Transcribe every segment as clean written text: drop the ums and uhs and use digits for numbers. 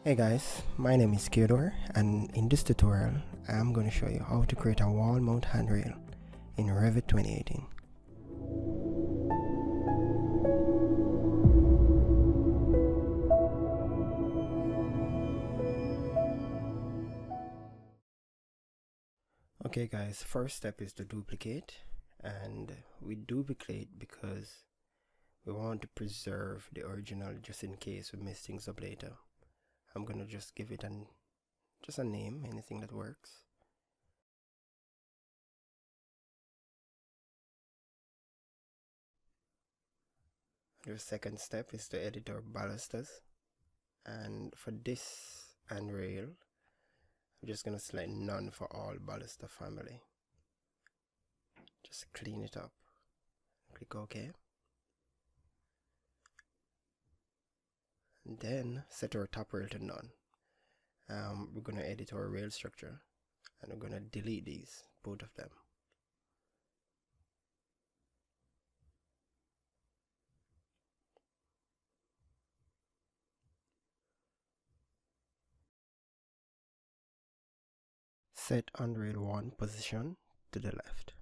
Hey guys, my name is Kiodour, and in this tutorial I'm going to show you how to create a wall mount handrail in Revit 2018. Okay guys, first step is to duplicate, and we duplicate because we want to preserve the original just in case we mess things up later. I'm gonna just give it just a name, anything that works. The second step is to edit our balusters, and for this handrail I'm just gonna select none for all baluster family. Just clean it up, click OK, and then set our top rail to none. We're gonna edit our rail structure, and we're gonna delete these, both of them. Set handrail 1 position to the left,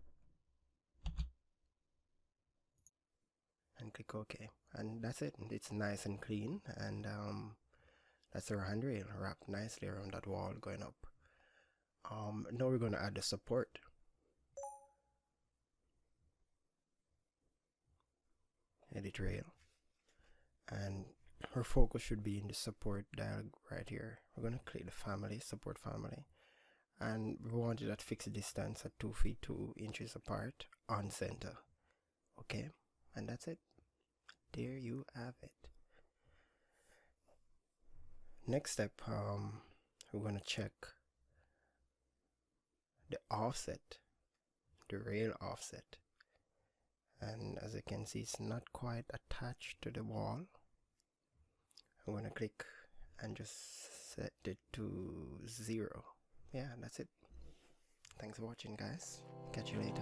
and click OK, and that's it. It's nice and clean, and that's our handrail wrapped nicely around that wall going up. Now we're going to add the support. Edit rail, and our focus should be in the support dial right here. We're going to click the family, support family, and we want it at fixed distance at 2 feet 2 inches apart on center. Okay, and that's it. There you have it. Next step, we're going to check the offset, the rail offset, and as you can see, it's not quite attached to the wall. I'm going to click and just set it to 0. Yeah, that's it. Thanks for watching, guys. Catch you later.